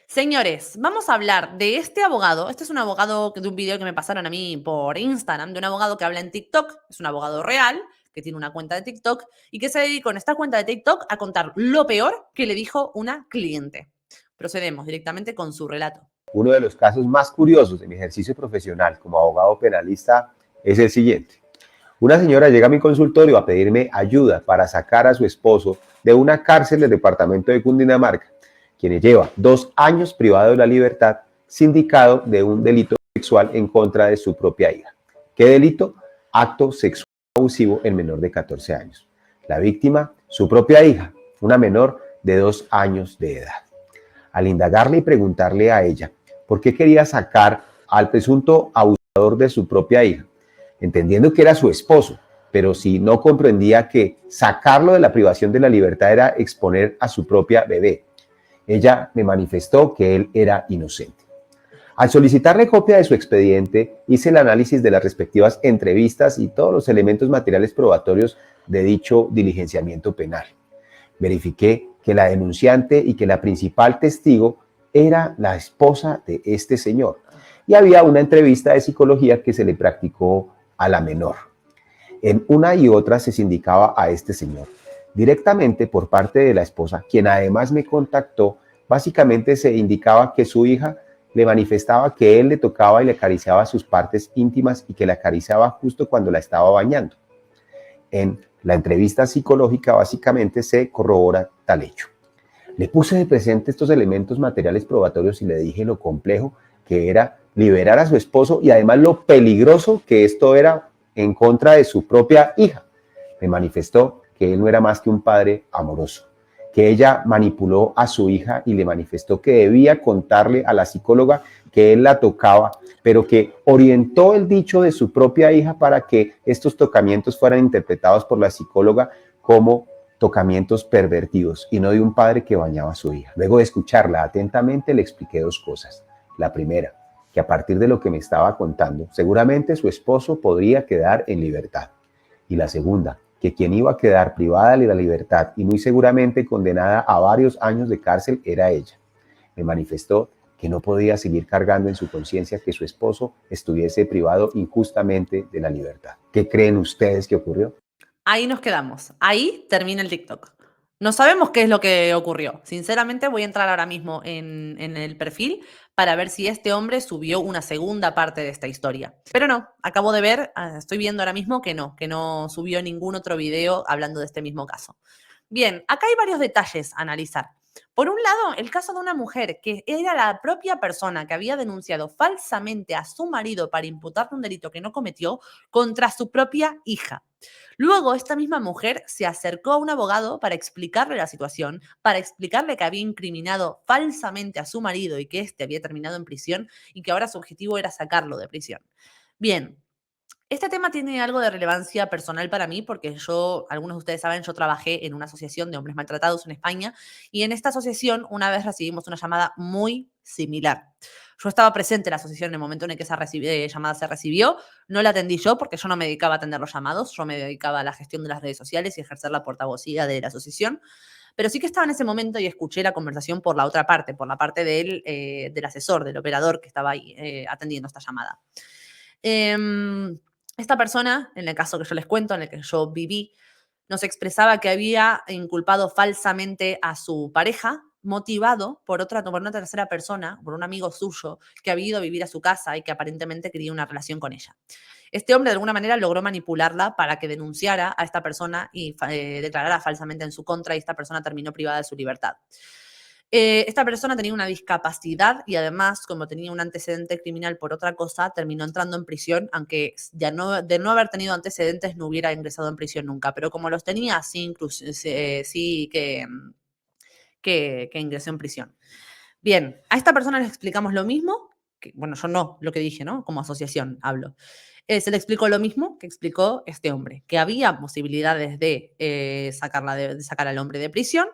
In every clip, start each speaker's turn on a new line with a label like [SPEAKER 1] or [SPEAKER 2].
[SPEAKER 1] Señores, vamos a hablar de este abogado. Este es un abogado de un video que me pasaron a mí por Instagram, de un abogado que habla en TikTok. Es un abogado real, que tiene una cuenta de TikTok y que se dedicó en esta cuenta de TikTok a contar lo peor que le dijo una cliente. Procedemos directamente con su relato.
[SPEAKER 2] Uno de los casos más curiosos de mi ejercicio profesional como abogado penalista es el siguiente. Una señora llega a mi consultorio a pedirme ayuda para sacar a su esposo de una cárcel del departamento de Cundinamarca, quien lleva 2 años privado de la libertad, sindicado de un delito sexual en contra de su propia hija. ¿Qué delito? Acto sexual abusivo en menor de 14 años. La víctima, su propia hija, una menor de 2 años de edad. Al indagarle y preguntarle a ella por qué quería sacar al presunto abusador de su propia hija, entendiendo que era su esposo, pero si no comprendía que sacarlo de la privación de la libertad era exponer a su propia bebé. Ella me manifestó que él era inocente. Al solicitarle copia de su expediente, hice el análisis de las respectivas entrevistas y todos los elementos materiales probatorios de dicho diligenciamiento penal. Verifiqué que la denunciante y que la principal testigo era la esposa de este señor y había una entrevista de psicología que se le practicó a la menor. En una y otra se indicaba a este señor directamente por parte de la esposa, quien además me contactó. Básicamente se indicaba que su hija le manifestaba que él le tocaba y le acariciaba sus partes íntimas y que la acariciaba justo cuando la estaba bañando. En la entrevista psicológica básicamente se corrobora tal hecho. Le puse de presente estos elementos materiales probatorios y le dije lo complejo que era liberar a su esposo y además lo peligroso que esto era en contra de su propia hija. Me manifestó que él no era más que un padre amoroso, que ella manipuló a su hija y le manifestó que debía contarle a la psicóloga que él la tocaba, pero que orientó el dicho de su propia hija para que estos tocamientos fueran interpretados por la psicóloga como tocamientos pervertidos y no de un padre que bañaba a su hija. Luego de escucharla atentamente le expliqué 2 cosas. La primera, que a partir de lo que me estaba contando, seguramente su esposo podría quedar en libertad. Y la segunda, que quien iba a quedar privada de la libertad y muy seguramente condenada a varios años de cárcel era ella. Me manifestó que no podía seguir cargando en su conciencia que su esposo estuviese privado injustamente de la libertad. ¿Qué creen ustedes que ocurrió?
[SPEAKER 1] Ahí nos quedamos. Ahí termina el TikTok. No sabemos qué es lo que ocurrió. Sinceramente, voy a entrar ahora mismo en el perfil para ver si este hombre subió una segunda parte de esta historia. Pero no, acabo de ver, estoy viendo ahora mismo que no subió ningún otro video hablando de este mismo caso. Bien, acá hay varios detalles a analizar. Por un lado, el caso de una mujer que era la propia persona que había denunciado falsamente a su marido para imputarle un delito que no cometió contra su propia hija. Luego, esta misma mujer se acercó a un abogado para explicarle la situación, para explicarle que había incriminado falsamente a su marido y que éste había terminado en prisión y que ahora su objetivo era sacarlo de prisión. Bien, este tema tiene algo de relevancia personal para mí porque algunos de ustedes saben, yo trabajé en una asociación de hombres maltratados en España y en esta asociación una vez recibimos una llamada muy similar. Yo estaba presente en la asociación en el momento en el que esa llamada se recibió. No la atendí yo porque yo no me dedicaba a atender los llamados, yo me dedicaba a la gestión de las redes sociales y ejercer la portavocía de la asociación. Pero sí que estaba en ese momento y escuché la conversación por la otra parte, por la parte del asesor, del operador que estaba ahí atendiendo esta llamada. Esta persona, en el caso que yo les cuento, en el que yo viví, nos expresaba que había inculpado falsamente a su pareja, motivado por una tercera persona, por un amigo suyo, que había ido a vivir a su casa y que aparentemente quería una relación con ella. Este hombre de alguna manera logró manipularla para que denunciara a esta persona y declarara falsamente en su contra y esta persona terminó privada de su libertad. Esta persona tenía una discapacidad y además, como tenía un antecedente criminal por otra cosa, terminó entrando en prisión, aunque de no haber tenido antecedentes no hubiera ingresado en prisión nunca, pero como los tenía, sí que ingresó en prisión. Bien, a esta persona le explicamos lo mismo, bueno, yo no, lo que dije, ¿no? Como asociación hablo. Se le explicó lo mismo que explicó este hombre, que había posibilidades de sacar al hombre de prisión,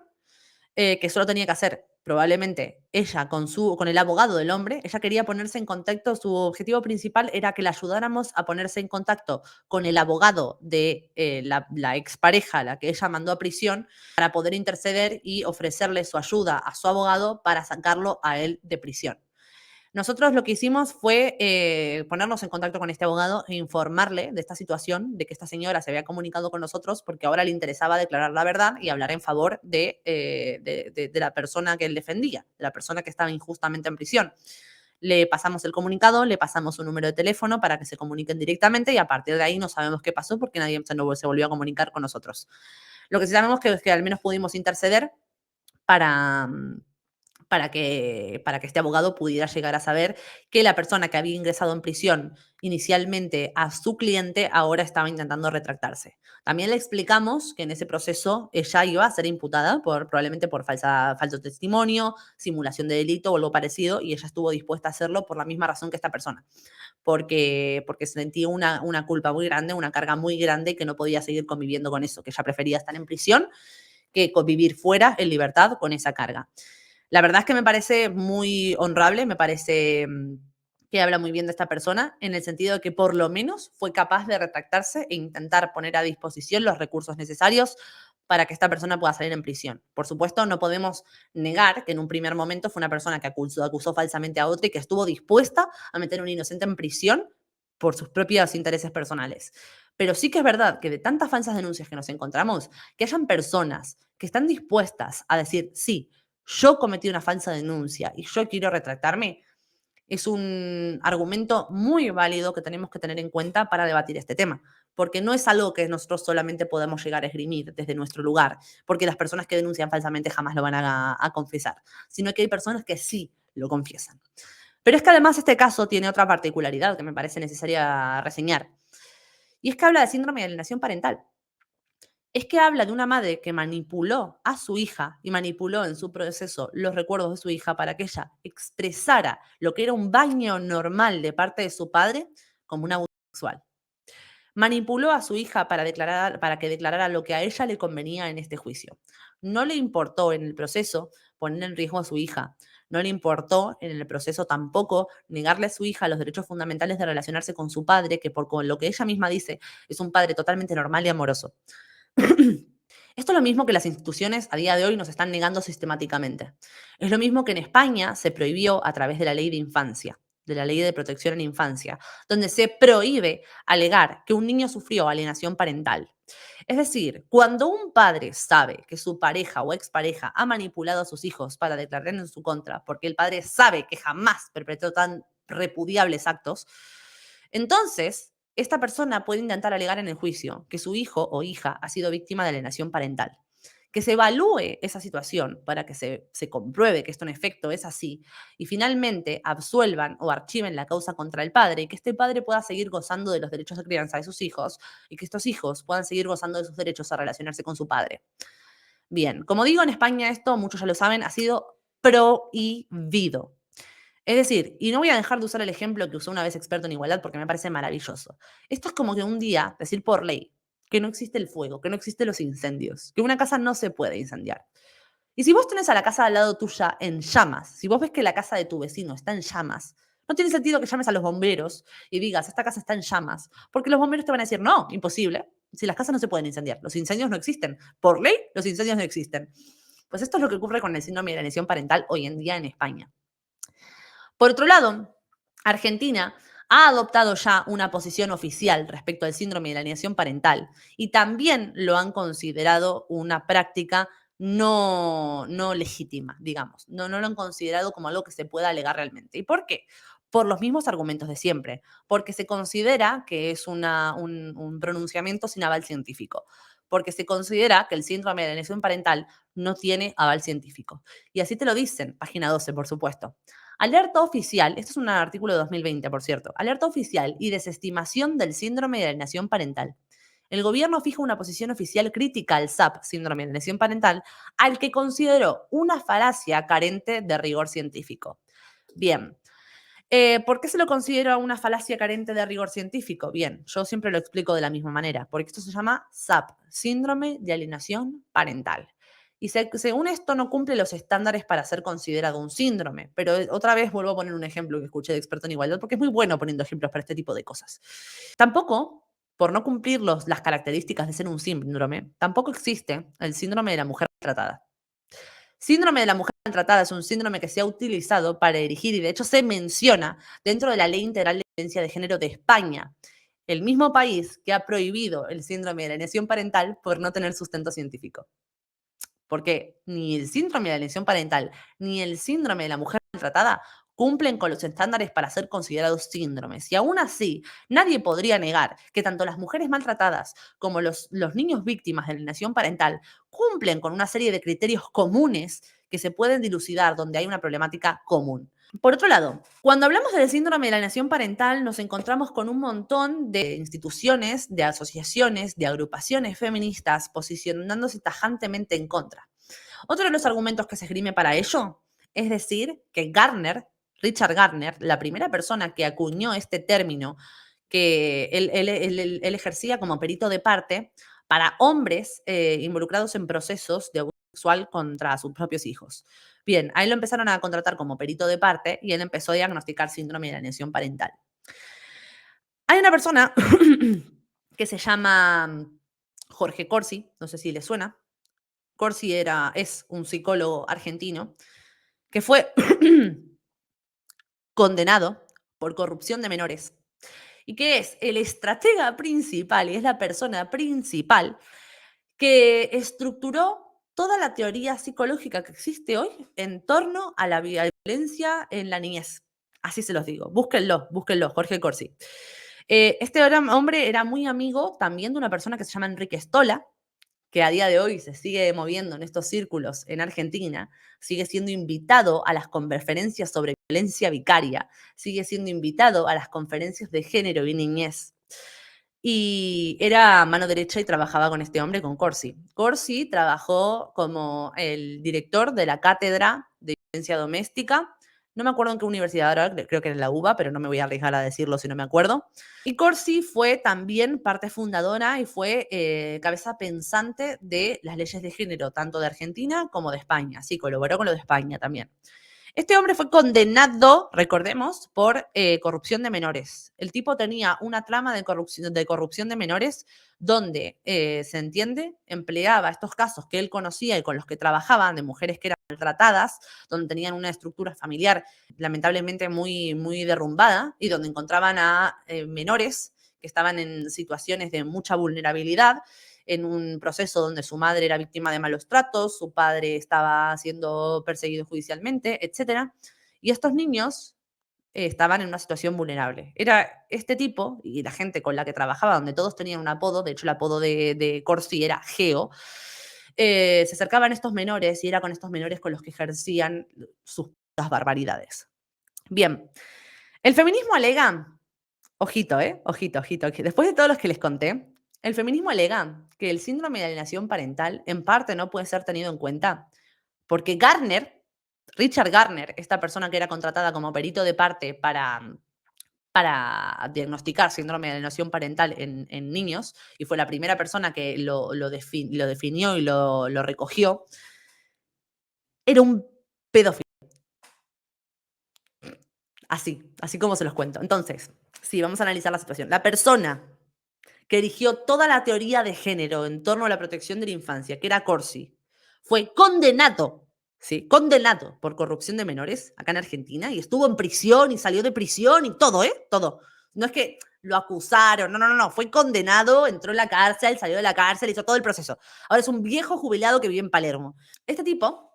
[SPEAKER 1] que solo tenía que hacer probablemente ella con el abogado del hombre, ella quería ponerse en contacto, su objetivo principal era que la ayudáramos a ponerse en contacto con el abogado de la expareja, la que ella mandó a prisión, para poder interceder y ofrecerle su ayuda a su abogado para sacarlo a él de prisión. Nosotros lo que hicimos fue ponernos en contacto con este abogado e informarle de esta situación, de que esta señora se había comunicado con nosotros porque ahora le interesaba declarar la verdad y hablar en favor de la persona que él defendía, de la persona que estaba injustamente en prisión. Le pasamos el comunicado, le pasamos un número de teléfono para que se comuniquen directamente y a partir de ahí no sabemos qué pasó porque nadie se volvió a comunicar con nosotros. Lo que sí sabemos es que al menos pudimos interceder para, para que este abogado pudiera llegar a saber que la persona que había ingresado en prisión inicialmente a su cliente ahora estaba intentando retractarse. También le explicamos que en ese proceso ella iba a ser imputada probablemente por falso testimonio, simulación de delito o algo parecido, y ella estuvo dispuesta a hacerlo por la misma razón que esta persona, porque sentía una culpa muy grande, una carga muy grande que no podía seguir conviviendo con eso, que ella prefería estar en prisión que convivir fuera en libertad con esa carga. La verdad es que me parece muy honrable, me parece que habla muy bien de esta persona, en el sentido de que por lo menos fue capaz de retractarse e intentar poner a disposición los recursos necesarios para que esta persona pueda salir en prisión. Por supuesto, no podemos negar que en un primer momento fue una persona que acusó falsamente a otra y que estuvo dispuesta a meter a un inocente en prisión por sus propios intereses personales. Pero sí que es verdad que de tantas falsas denuncias que nos encontramos, que hayan personas que están dispuestas a decir, sí, yo cometí una falsa denuncia y yo quiero retractarme, es un argumento muy válido que tenemos que tener en cuenta para debatir este tema, porque no es algo que nosotros solamente podemos llegar a esgrimir desde nuestro lugar, porque las personas que denuncian falsamente jamás lo van a confesar, sino que hay personas que sí lo confiesan. Pero es que además este caso tiene otra particularidad que me parece necesaria reseñar, y es que habla de síndrome de alienación parental. Es que habla de una madre que manipuló a su hija y manipuló en su proceso los recuerdos de su hija para que ella expresara lo que era un baño normal de parte de su padre como un abuso sexual. Manipuló a su hija para que declarara lo que a ella le convenía en este juicio. No le importó en el proceso poner en riesgo a su hija. No le importó en el proceso tampoco negarle a su hija los derechos fundamentales de relacionarse con su padre, que con lo que ella misma dice es un padre totalmente normal y amoroso. Esto es lo mismo que las instituciones a día de hoy nos están negando sistemáticamente. Es lo mismo que en España se prohibió a través de la ley de infancia, de la ley de protección en infancia, donde se prohíbe alegar que un niño sufrió alienación parental. Es decir, cuando un padre sabe que su pareja o expareja ha manipulado a sus hijos para declarar en su contra, porque el padre sabe que jamás perpetró tan repudiables actos, entonces esta persona puede intentar alegar en el juicio que su hijo o hija ha sido víctima de alienación parental. Que se evalúe esa situación para que se compruebe que esto en efecto es así y finalmente absuelvan o archiven la causa contra el padre y que este padre pueda seguir gozando de los derechos de crianza de sus hijos y que estos hijos puedan seguir gozando de sus derechos a relacionarse con su padre. Bien, como digo, en España esto, muchos ya lo saben, ha sido prohibido. Es decir, y no voy a dejar de usar el ejemplo que usó una vez experto en igualdad porque me parece maravilloso. Esto es como que un día decir por ley que no existe el fuego, que no existen los incendios, que una casa no se puede incendiar. Y si vos tenés a la casa al lado tuya en llamas, si vos ves que la casa de tu vecino está en llamas, no tiene sentido que llames a los bomberos y digas, esta casa está en llamas, porque los bomberos te van a decir, no, imposible, si las casas no se pueden incendiar, los incendios no existen. Por ley, los incendios no existen. Pues esto es lo que ocurre con el síndrome de alienación parental hoy en día en España. Por otro lado, Argentina ha adoptado ya una posición oficial respecto al síndrome de alienación parental y también lo han considerado una práctica no legítima, digamos. No lo han considerado como algo que se pueda alegar realmente. ¿Y por qué? Por los mismos argumentos de siempre, porque se considera que es un pronunciamiento sin aval científico, porque se considera que el síndrome de alienación parental no tiene aval científico. Y así te lo dicen, página 12, por supuesto. Alerta oficial, esto es un artículo de 2020, por cierto, alerta oficial y desestimación del síndrome de alienación parental. El gobierno fija una posición oficial crítica al SAP, síndrome de alienación parental, al que consideró una falacia carente de rigor científico. Bien, ¿por qué se lo considera una falacia carente de rigor científico? Bien, yo siempre lo explico de la misma manera, porque esto se llama SAP, síndrome de alienación parental. Y según esto no cumple los estándares para ser considerado un síndrome. Pero otra vez vuelvo a poner un ejemplo que escuché de experto en igualdad, porque es muy bueno poniendo ejemplos para este tipo de cosas. Tampoco, por no cumplir las características de ser un síndrome, tampoco existe el síndrome de la mujer maltratada. Síndrome de la mujer maltratada es un síndrome que se ha utilizado para erigir y de hecho se menciona dentro de la Ley Integral de Violencia de Género de España, el mismo país que ha prohibido el síndrome de la alienación parental por no tener sustento científico. Porque ni el síndrome de la alienación parental ni el síndrome de la mujer maltratada cumplen con los estándares para ser considerados síndromes. Y aún así, nadie podría negar que tanto las mujeres maltratadas como los niños víctimas de la alienación parental cumplen con una serie de criterios comunes que se pueden dilucidar donde hay una problemática común. Por otro lado, cuando hablamos del síndrome de la alienación parental, nos encontramos con un montón de instituciones, de asociaciones, de agrupaciones feministas posicionándose tajantemente en contra. Otro de los argumentos que se esgrime para ello es decir que Richard Gardner, la primera persona que acuñó este término, que él ejercía como perito de parte para hombres involucrados en procesos de abuso sexual contra sus propios hijos. Bien, ahí lo empezaron a contratar como perito de parte y él empezó a diagnosticar síndrome de alienación parental. Hay una persona que se llama Jorge Corsi, no sé si le suena. Corsi es un psicólogo argentino que fue condenado por corrupción de menores y que es el estratega principal y es la persona principal que estructuró toda la teoría psicológica que existe hoy en torno a la violencia en la niñez. Así se los digo. Búsquenlo, Jorge Corsi. Este hombre era muy amigo también de una persona que se llama Enrique Stola, que a día de hoy se sigue moviendo en estos círculos en Argentina, sigue siendo invitado a las conferencias sobre violencia vicaria, sigue siendo invitado a las conferencias de género y niñez. Y era mano derecha y trabajaba con este hombre, con Corsi. Corsi trabajó como el director de la cátedra de violencia doméstica. No me acuerdo en qué universidad ahora, creo que en la UBA, pero no me voy a arriesgar a decirlo si no me acuerdo. Y Corsi fue también parte fundadora y fue cabeza pensante de las leyes de género, tanto de Argentina como de España. Sí, colaboró con lo de España también. Este hombre fue condenado, recordemos, por corrupción de menores. El tipo tenía una trama de corrupción de menores donde, se entiende, empleaba estos casos que él conocía y con los que trabajaban de mujeres que eran maltratadas, donde tenían una estructura familiar lamentablemente muy, muy derrumbada y donde encontraban a menores que estaban en situaciones de mucha vulnerabilidad, en un proceso donde su madre era víctima de malos tratos, su padre estaba siendo perseguido judicialmente, etcétera. Y estos niños estaban en una situación vulnerable. Era este tipo y la gente con la que trabajaba, donde todos tenían un apodo, de hecho el apodo de Corsi era Geo, se acercaban estos menores y era con estos menores con los que ejercían sus barbaridades. Bien, el feminismo alega, ojito, ojito, que después de todos los que les conté, el feminismo alega que el síndrome de alienación parental en parte no puede ser tenido en cuenta porque Richard Gardner, esta persona que era contratada como perito de parte para diagnosticar síndrome de alienación parental en niños, y fue la primera persona que lo definió y lo recogió, era un pedófilo. Así como se los cuento. Entonces, sí, vamos a analizar la situación. La persona que erigió toda la teoría de género en torno a la protección de la infancia, que era Corsi, fue condenado, ¿sí? Condenado por corrupción de menores acá en Argentina y estuvo en prisión y salió de prisión y todo, ¿eh? Todo. No es que lo acusaron, no, fue condenado, entró en la cárcel, salió de la cárcel, hizo todo el proceso. Ahora es un viejo jubilado que vive en Palermo. Este tipo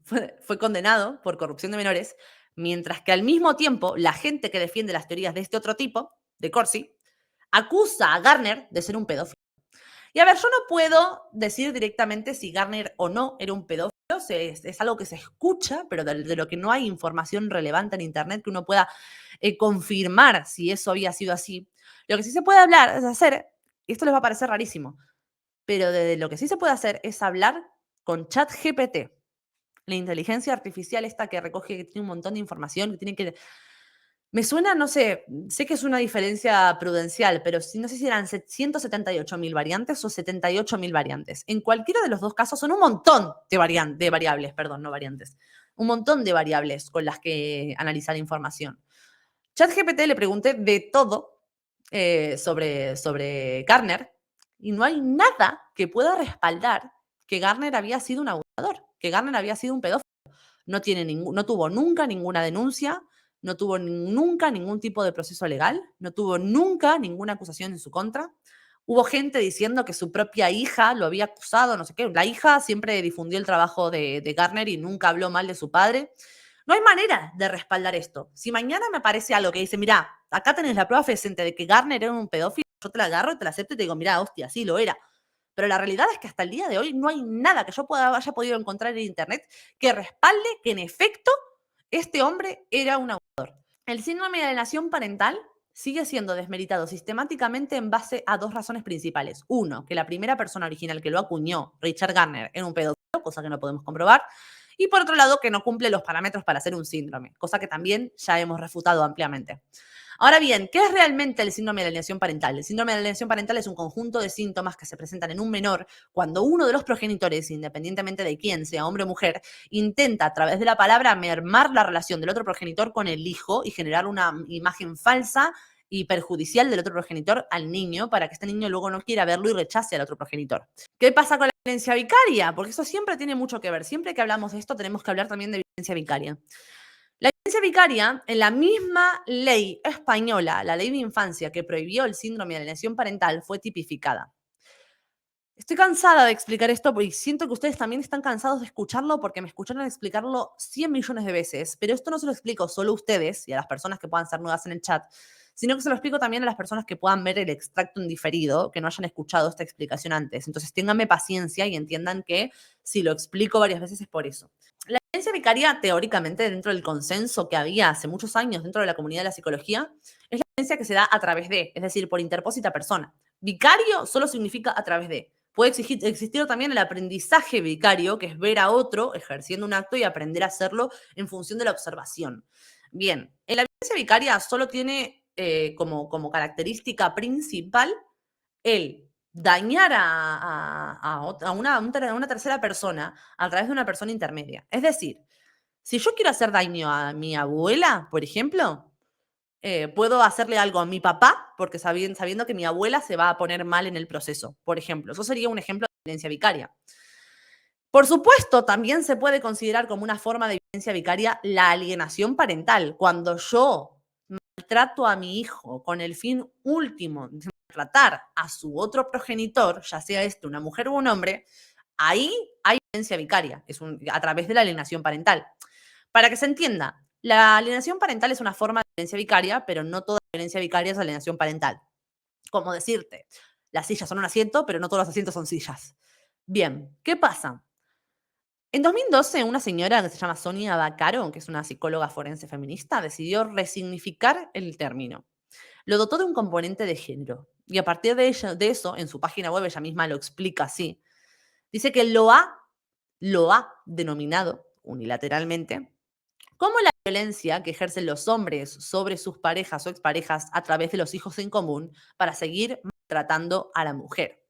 [SPEAKER 1] fue condenado por corrupción de menores, mientras que al mismo tiempo la gente que defiende las teorías de este otro tipo, de Corsi, acusa a Gardner de ser un pedófilo. Y a ver, yo no puedo decir directamente si Gardner o no era un pedófilo, es algo que se escucha, pero de lo que no hay información relevante en Internet que uno pueda confirmar si eso había sido así. Lo que sí se puede hablar, es hacer, y esto les va a parecer rarísimo, pero de lo que sí se puede hacer es hablar con ChatGPT, la inteligencia artificial esta que recoge, que tiene un montón de información, que tiene que Me suena, no sé, sé que es una diferencia prudencial, pero no sé si eran 178.000 variantes o 78.000 variantes. En cualquiera de los dos casos son un montón de variables, perdón, no variantes. Un montón de variables con las que analizar información. ChatGPT le pregunté de todo sobre Garner y no hay nada que pueda respaldar que Garner había sido un abusador, que Garner había sido un pedófilo. No tuvo nunca ninguna denuncia, no tuvo nunca ningún tipo de proceso legal, no tuvo nunca ninguna acusación en su contra. Hubo gente diciendo que su propia hija lo había acusado, no sé qué. La hija siempre difundió el trabajo de Garner y nunca habló mal de su padre. No hay manera de respaldar esto. Si mañana me aparece algo que dice, mira, acá tenés la prueba fehaciente de que Garner era un pedófilo, yo te la agarro, te la acepto y te digo, mira, hostia, sí lo era. Pero la realidad es que hasta el día de hoy no hay nada que yo haya podido encontrar en internet que respalde que en efecto este hombre era un abusador. El síndrome de alienación parental sigue siendo desmeritado sistemáticamente en base a dos razones principales. Uno, que la primera persona original que lo acuñó, Richard Garner, era un pedófilo, cosa que no podemos comprobar. Y por otro lado, que no cumple los parámetros para ser un síndrome, cosa que también ya hemos refutado ampliamente. Ahora bien, ¿qué es realmente el síndrome de alienación parental? El síndrome de alienación parental es un conjunto de síntomas que se presentan en un menor cuando uno de los progenitores, independientemente de quién, sea hombre o mujer, intenta a través de la palabra mermar la relación del otro progenitor con el hijo y generar una imagen falsa y perjudicial del otro progenitor al niño para que este niño luego no quiera verlo y rechace al otro progenitor. ¿Qué pasa con la violencia vicaria? Porque eso siempre tiene mucho que ver. Siempre que hablamos de esto tenemos que hablar también de violencia vicaria. La violencia vicaria, en la misma ley española, la ley de infancia que prohibió el síndrome de alienación parental, fue tipificada. Estoy cansada de explicar esto porque siento que ustedes también están cansados de escucharlo porque me escucharon explicarlo 100 millones de veces, pero esto no se lo explico solo a ustedes y a las personas que puedan ser nuevas en el chat, sino que se lo explico también a las personas que puedan ver el extracto en diferido, que no hayan escuchado esta explicación antes. Entonces, ténganme paciencia y entiendan que si lo explico varias veces es por eso. La violencia vicaria, teóricamente, dentro del consenso que había hace muchos años dentro de la comunidad de la psicología, es la violencia que se da a través de, es decir, por interpósita persona. Vicario solo significa a través de. Puede existir también el aprendizaje vicario, que es ver a otro ejerciendo un acto y aprender a hacerlo en función de la observación. Bien, en la violencia vicaria solo tiene como característica principal el dañar a una tercera persona a través de una persona intermedia. Es decir, si yo quiero hacer daño a mi abuela, por ejemplo, puedo hacerle algo a mi papá porque sabiendo que mi abuela se va a poner mal en el proceso, por ejemplo. Eso sería un ejemplo de violencia vicaria. Por supuesto, también se puede considerar como una forma de violencia vicaria la alienación parental. Cuando yo maltrato a mi hijo con el fin último de maltratar a su otro progenitor, ya sea este una mujer o un hombre, ahí hay violencia vicaria, a través de la alienación parental. Para que se entienda, la alienación parental es una forma de violencia vicaria, pero no toda violencia vicaria es alienación parental. Como decirte, las sillas son un asiento, pero no todos los asientos son sillas. Bien, ¿qué pasa? En 2012, una señora que se llama Sonia Baccaro, que es una psicóloga forense feminista, decidió resignificar el término. Lo dotó de un componente de género. Y a partir de eso, en su página web, ella misma lo explica así. Dice que lo ha denominado unilateralmente como la violencia que ejercen los hombres sobre sus parejas o exparejas a través de los hijos en común para seguir maltratando a la mujer.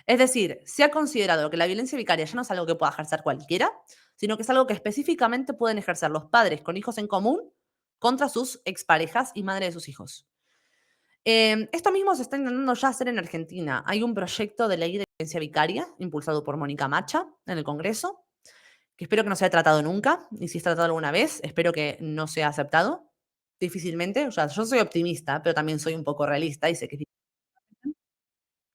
[SPEAKER 1] Es decir, se ha considerado que la violencia vicaria ya no es algo que pueda ejercer cualquiera, sino que es algo que específicamente pueden ejercer los padres con hijos en común contra sus exparejas y madre de sus hijos. Esto mismo se está intentando ya hacer en Argentina. Hay un proyecto de ley de violencia vicaria impulsado por Mónica Macha en el Congreso, que espero que no sea tratado nunca, y si es tratado alguna vez, espero que no sea aceptado, difícilmente. O sea, yo soy optimista, pero también soy un poco realista y sé que es difícil.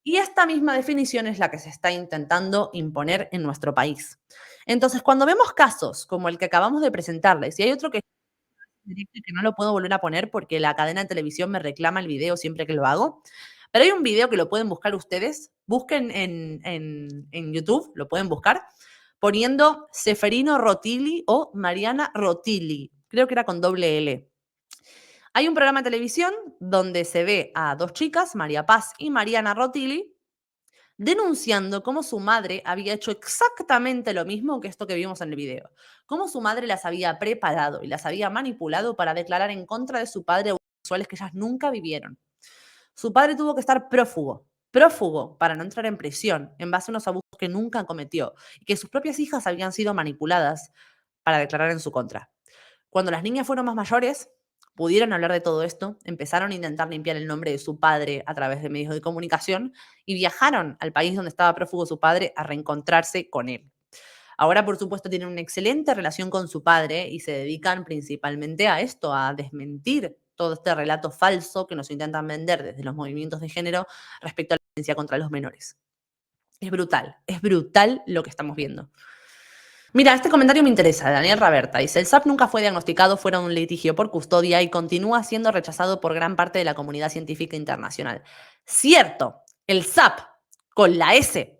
[SPEAKER 1] Y esta misma definición es la que se está intentando imponer en nuestro país. Entonces, cuando vemos casos como el que acabamos de presentarles, y hay otro que es directo y que no lo puedo volver a poner porque la cadena de televisión me reclama el video siempre que lo hago, pero hay un video que lo pueden buscar ustedes, busquen en YouTube, lo pueden buscar, poniendo Seferino Rotili o Mariana Rotili, creo que era con doble L. Hay un programa de televisión donde se ve a dos chicas, María Paz y Mariana Rotili, denunciando cómo su madre había hecho exactamente lo mismo que esto que vimos en el video. Cómo su madre las había preparado y las había manipulado para declarar en contra de su padre abusos sexuales que ellas nunca vivieron. Su padre tuvo que estar prófugo para no entrar en prisión en base a unos abusos que nunca cometió y que sus propias hijas habían sido manipuladas para declarar en su contra. Cuando las niñas fueron más mayores, pudieron hablar de todo esto, empezaron a intentar limpiar el nombre de su padre a través de medios de comunicación y viajaron al país donde estaba prófugo su padre a reencontrarse con él. Ahora, por supuesto, tienen una excelente relación con su padre y se dedican principalmente a esto, a desmentir todo este relato falso que nos intentan vender desde los movimientos de género respecto a la violencia contra los menores. Es brutal lo que estamos viendo. Mira, este comentario me interesa, de Daniel Raberta. Dice, el SAP nunca fue diagnosticado fuera de un litigio por custodia y continúa siendo rechazado por gran parte de la comunidad científica internacional. Cierto, el SAP con la S,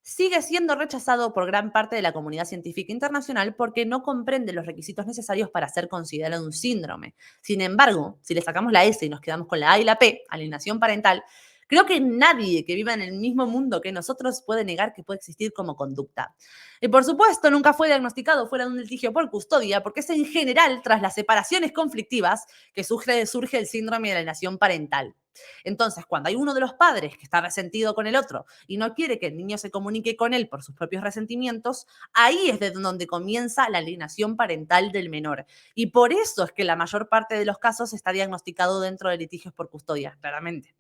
[SPEAKER 1] sigue siendo rechazado por gran parte de la comunidad científica internacional porque no comprende los requisitos necesarios para ser considerado un síndrome. Sin embargo, si le sacamos la S y nos quedamos con la A y la P, alienación parental, creo que nadie que viva en el mismo mundo que nosotros puede negar que puede existir como conducta. Y por supuesto, nunca fue diagnosticado fuera de un litigio por custodia, porque es en general tras las separaciones conflictivas que surge el síndrome de alienación parental. Entonces, cuando hay uno de los padres que está resentido con el otro y no quiere que el niño se comunique con él por sus propios resentimientos, ahí es de donde comienza la alienación parental del menor. Y por eso es que la mayor parte de los casos está diagnosticado dentro de litigios por custodia, claramente.